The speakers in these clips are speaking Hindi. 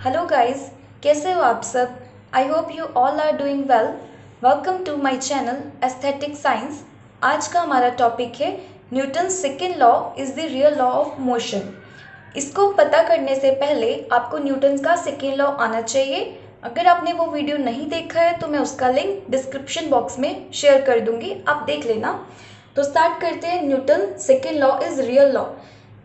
हेलो गाइस, कैसे हो आप सब। I hope you all are doing well. Welcome to my channel aesthetic science. आज का हमारा टॉपिक है Newton second law is the real law of motion. इसको पता करने से पहले आपको न्यूटन का सेकेंड लॉ आना चाहिए। अगर आपने वो वीडियो नहीं देखा है तो मैं उसका लिंक डिस्क्रिप्शन बॉक्स में शेयर कर दूंगी, आप देख लेना। तो स्टार्ट करते हैं। Newton second law is real law.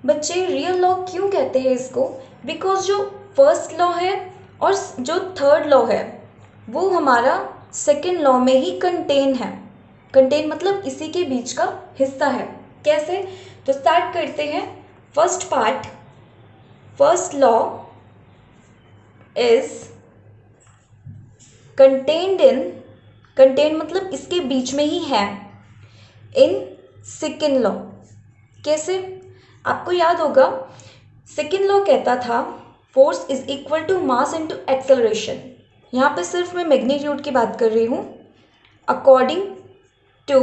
बच्चे, रियल लॉ क्यों कहते हैं इसको? बिकॉज जो फर्स्ट लॉ है और जो थर्ड लॉ है वो हमारा सेकेंड लॉ में ही कंटेन है। कंटेन मतलब इसी के बीच का हिस्सा है। कैसे? तो स्टार्ट करते हैं। First part, first law is contained in, contain मतलब इसके बीच में ही है, इन सेकेंड लॉ। कैसे? आपको याद होगा सेकेंड लॉ कहता था force is equal to mass into acceleration. यहाँ पे सिर्फ मैं मैग्नीट्यूड की बात कर रही हूँ अकॉर्डिंग टू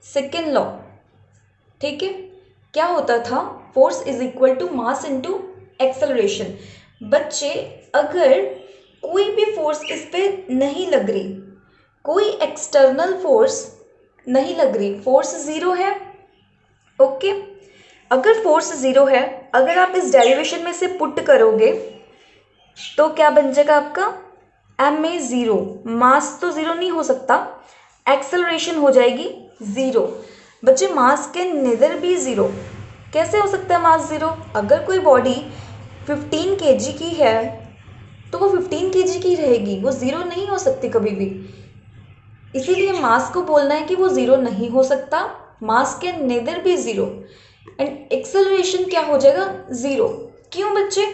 सेकेंड लॉ। ठीक है, क्या होता था? Force is equal to mass into acceleration. बच्चे, अगर कोई भी फोर्स इस पे नहीं लग रही, कोई एक्सटर्नल फोर्स नहीं लग रही, फोर्स ज़ीरो है। ओके, अगर फोर्स ज़ीरो है, अगर आप इस डेरिवेशन में से पुट करोगे तो क्या बन जाएगा आपका? M A zero. मास तो ज़ीरो नहीं हो सकता, एक्सेलरेशन हो जाएगी ज़ीरो। बच्चे, मास के नेदर भी ज़ीरो। कैसे हो सकता है मास ज़ीरो? अगर कोई बॉडी 15 kg की है तो वो 15 kg की रहेगी, वो ज़ीरो नहीं हो सकती कभी भी। इसीलिए मास को बोलना है कि वो ज़ीरो नहीं हो सकता, मास के नेदर भी ज़ीरो, एंड एक्सेलरेशन क्या हो जाएगा? ज़ीरो। क्यों बच्चे?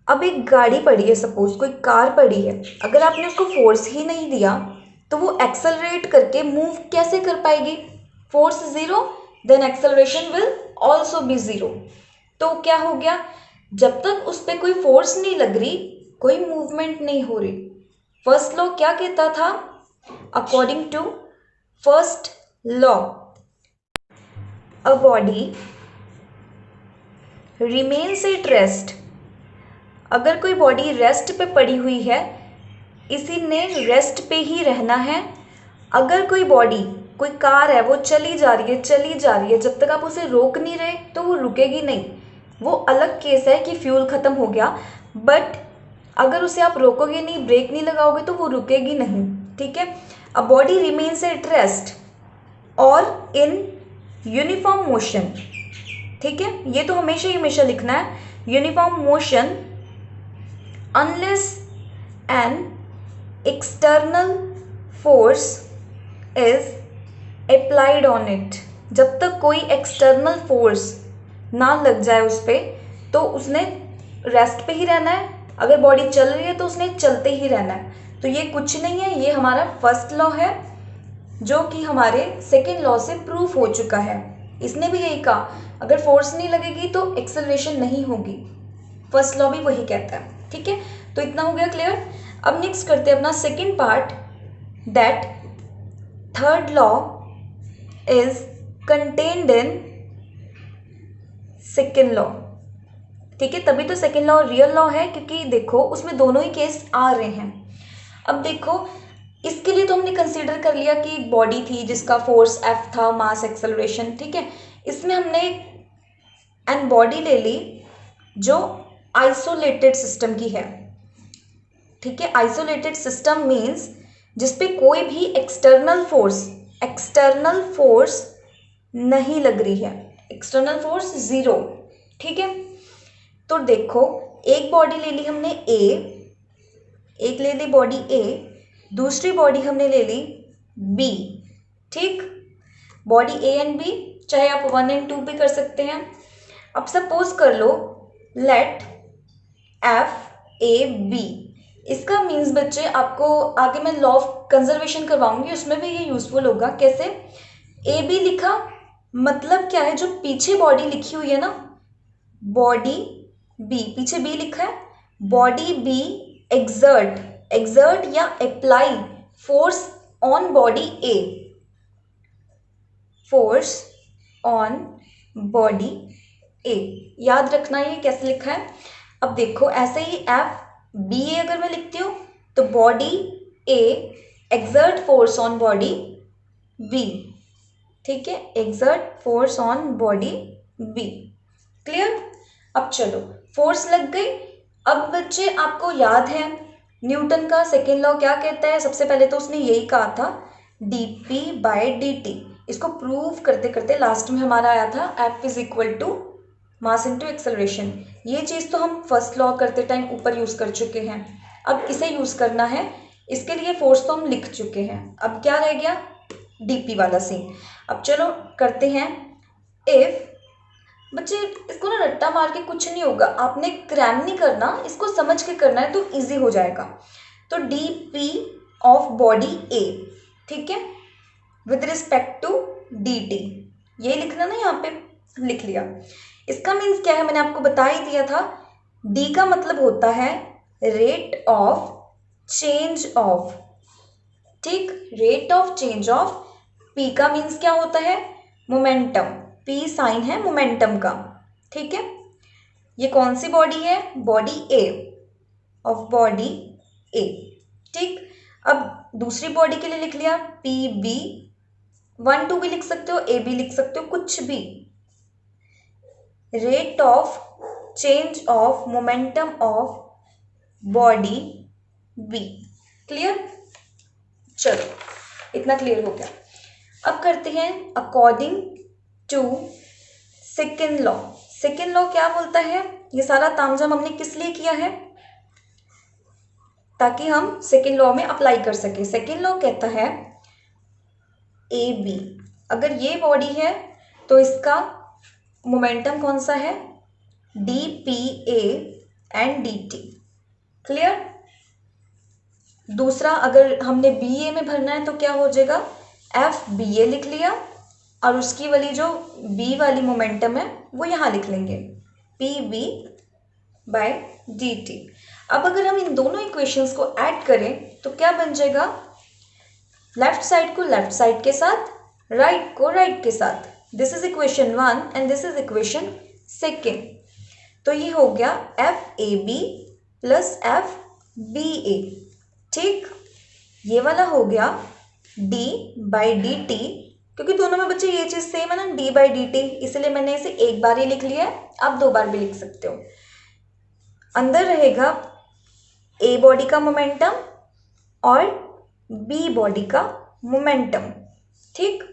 अब एक गाड़ी पड़ी है, सपोज कोई कार पड़ी है, अगर आपने उसको फोर्स ही नहीं दिया तो वो एक्सेलरेट करके मूव कैसे कर पाएगी? Force zero, then acceleration will also be zero. तो क्या हो गया? जब तक उस पर कोई फोर्स नहीं लग रही, कोई मूवमेंट नहीं हो रही। फर्स्ट लॉ क्या कहता था? According to first law, a body remains at rest. अगर कोई बॉडी रेस्ट पे पड़ी हुई है, इसी ने रेस्ट पे ही रहना है। अगर कोई बॉडी, कोई कार है, वो चली जा रही है, चली जा रही है, जब तक आप उसे रोक नहीं रहे तो वो रुकेगी नहीं। वो अलग केस है कि फ्यूल ख़त्म हो गया, बट अगर उसे आप रोकोगे नहीं, ब्रेक नहीं लगाओगे तो वो रुकेगी नहीं। ठीक है, अ बॉडी रिमेन्स एट रेस्ट और इन यूनिफॉर्म मोशन। ठीक है, ये तो हमेशा ही हमेशा लिखना है, uniform motion unless an external force is applied on it। जब तक कोई एक्सटर्नल फोर्स ना लग जाए उस पर, तो उसने रेस्ट पे ही रहना है। अगर बॉडी चल रही है तो उसने चलते ही रहना है। तो ये कुछ नहीं है, ये हमारा फर्स्ट लॉ है जो कि हमारे सेकेंड लॉ से प्रूफ हो चुका है। इसने भी यही कहा, अगर फोर्स नहीं लगेगी तो एक्सेलरेशन नहीं होगी। फर्स्ट लॉ भी वही कहता है। ठीक है, तो इतना हो गया क्लियर। अब नेक्स्ट करते हैं अपना second part, that third law is contained in second law. ठीक है, तभी तो सेकेंड लॉ रियल लॉ है, क्योंकि देखो उसमें दोनों ही केस आ रहे हैं। अब देखो, इसके लिए तो हमने कंसीडर कर लिया कि एक बॉडी थी जिसका फोर्स एफ था, मास एक्सेलरेशन। ठीक है, इसमें हमने एन बॉडी ले ली जो आइसोलेटेड सिस्टम की है। ठीक है, आइसोलेटेड सिस्टम मीन्स जिसपे कोई भी एक्सटर्नल फोर्स नहीं लग रही है, एक्सटर्नल फोर्स ज़ीरो। ठीक है, तो देखो एक बॉडी ले ली हमने ए, एक ले ली बॉडी ए, दूसरी बॉडी हमने ले ली बी। ठीक, बॉडी ए एंड बी, चाहे आप 1 एंड 2 भी कर सकते हैं। अब सपोज कर लो, लेट एफ ए बी। इसका मीन्स बच्चे, आपको आगे मैं लॉ ऑफ कंजर्वेशन करवाऊंगी, उसमें भी ये यूजफुल होगा। कैसे? ए बी लिखा मतलब क्या है? जो पीछे बॉडी लिखी हुई है ना, बॉडी बी, पीछे बी लिखा है, बॉडी बी एक्सर्ट या apply force on body A, force on body A. याद रखना ये कैसे लिखा है। अब देखो ऐसे ही एफ बी ए अगर मैं लिखती हूँ तो body A exert force on body B, ठीक है, exert force on body B. Clear? अब चलो, फोर्स लग गई। अब बच्चे आपको याद है न्यूटन का सेकेंड लॉ क्या कहता है? सबसे पहले तो उसने यही कहा था dp/dt। इसको प्रूव करते करते लास्ट में हमारा आया था F is equal to mass into acceleration. ये चीज़ तो हम फर्स्ट लॉ करते टाइम ऊपर यूज़ कर चुके हैं, अब इसे यूज़ करना है। इसके लिए फोर्स तो हम लिख चुके हैं, अब क्या रह गया? dp वाला सीन। अब चलो करते हैं इफ। बच्चे इसको ना रट्टा मार के कुछ नहीं होगा, आपने क्रैम नहीं करना, इसको समझ के करना है तो इजी हो जाएगा। तो dp ऑफ बॉडी ए, ठीक है, विद रिस्पेक्ट टू dt, ये लिखना ना, यहाँ पे लिख लिया। इसका मीन्स क्या है मैंने आपको बता ही दिया था। d का मतलब होता है रेट ऑफ चेंज ऑफ, ठीक, rate of change of. p का मीन्स क्या होता है? मोमेंटम। p साइन है मोमेंटम का, ठीक है। ये कौन सी बॉडी है? बॉडी ए, ऑफ बॉडी ए, ठीक। अब दूसरी बॉडी के लिए लिख लिया पी बी, 1 2 भी लिख सकते हो, ए भी लिख सकते हो, कुछ भी। Rate of change of momentum of body B. Clear? चलो, इतना क्लियर हो गया। अब करते हैं according to second law. Second law क्या बोलता है? ये सारा तामझाम हमने किस लिए किया है? ताकि हम सेकेंड लॉ में अप्लाई कर सके। सेकेंड लॉ कहता है ए बी, अगर ये बॉडी है तो इसका मोमेंटम कौन सा है? D P A and D T. Clear? दूसरा, अगर हमने बी ए में भरना है तो क्या हो जाएगा? एफ बी ए लिख लिया, और उसकी वाली जो बी वाली मोमेंटम है वो यहाँ लिख लेंगे, P B by D T. अब अगर हम इन दोनों इक्वेशंस को ऐड करें तो क्या बन जाएगा? लेफ्ट साइड को लेफ्ट साइड के साथ, राइट को राइट के साथ। This is equation 1 and this is equation second. तो ये हो गया F A B plus F B A, ठीक। ये वाला हो गया डी बाई डी टी, क्योंकि दोनों में बच्चे ये चीज़ सेम है ना, डी बाई डी टी, इसलिए मैंने इसे एक बार ही लिख लिया है, आप 2 बार भी लिख सकते हो। अंदर रहेगा ए बॉडी का मोमेंटम और बी बॉडी का मोमेंटम, ठीक।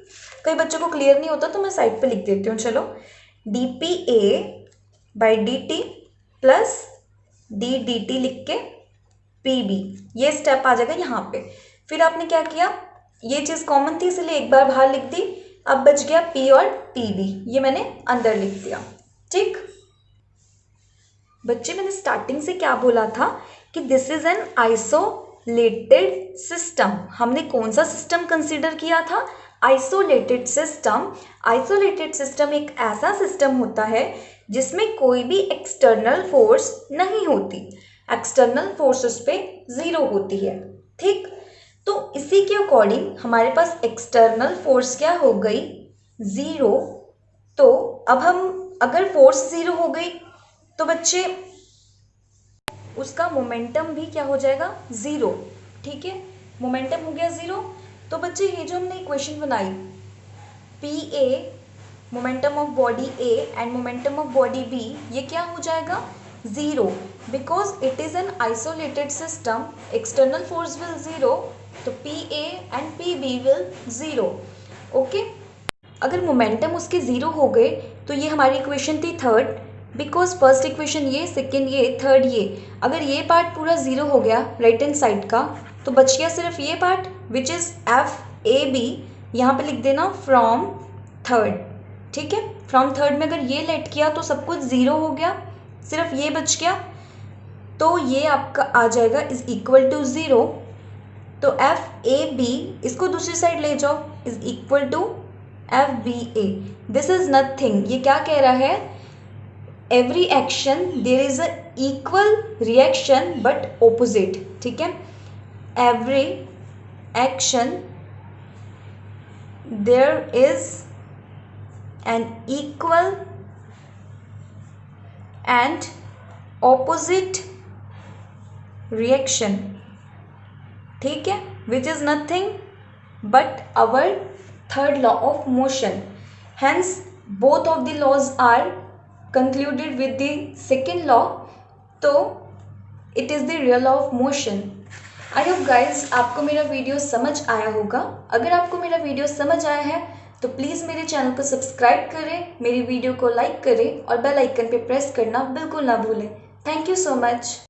कई बच्चों को क्लियर नहीं होता तो मैं साइड पे लिख देती हूँ। चलो, D P A by D T plus D D T लिख के पी बी, ये स्टेप आ जाएगा यहाँ पे। फिर आपने क्या किया? ये चीज़ कॉमन थी इसलिए एक बार बाहर लिख दी, अब बच गया पी और पी बी, ये मैंने अंदर लिख दिया, ठीक। बच्चे मैंने स्टार्टिंग से क्या बोला था कि this is an isolated system. हमने कौन सा सिस्टम कंसीडर किया था? Isolated system. आइसोलेटेड सिस्टम एक ऐसा सिस्टम होता है जिसमें कोई भी एक्सटर्नल फोर्स नहीं होती, एक्सटर्नल फोर्स उस पर 0 होती है, ठीक। तो इसी के अकॉर्डिंग हमारे पास एक्सटर्नल फोर्स क्या हो गई? 0। तो अब हम अगर फोर्स 0 हो गई तो बच्चे उसका मोमेंटम भी क्या हो जाएगा? 0, ठीक है। मोमेंटम हो गया 0। तो बच्चे ये जो हमने इक्वेशन बनाई P A, momentum of body A and momentum of body B, ये क्या हो जाएगा? 0, because it is an isolated system, external force will 0, तो P A and P B will 0, okay. अगर मोमेंटम उसके 0 हो गए तो ये हमारी इक्वेशन थी थर्ड, बिकॉज फर्स्ट इक्वेशन ये, सेकेंड ये, थर्ड ये। अगर ये पार्ट पूरा 0 हो गया राइट हैंड साइड का, तो बच गया सिर्फ ये part which is F A B, यहाँ पे लिख देना फ्रॉम थर्ड, ठीक है। फ्रॉम थर्ड में अगर ये लेट किया तो सब कुछ 0 हो गया, सिर्फ ये बच गया, तो ये आपका आ जाएगा इज इक्वल टू 0। तो एफ ए बी, इसको दूसरी साइड ले जाओ, is equal to F B A. This is nothing, ये क्या कह रहा है? Every action there is a equal reaction but opposite, ठीक है। Every action there is an equal and opposite reaction, ठीक है, which is nothing but our third law of motion. Hence both of the laws are concluded with the second law, तो it is the real law of motion. I hope guys आपको मेरा वीडियो समझ आया होगा। अगर आपको मेरा वीडियो समझ आया है तो प्लीज़ मेरे चैनल को सब्सक्राइब करें, मेरी वीडियो को लाइक करें और बेल आइकन पे प्रेस करना बिल्कुल ना भूलें। Thank you so much.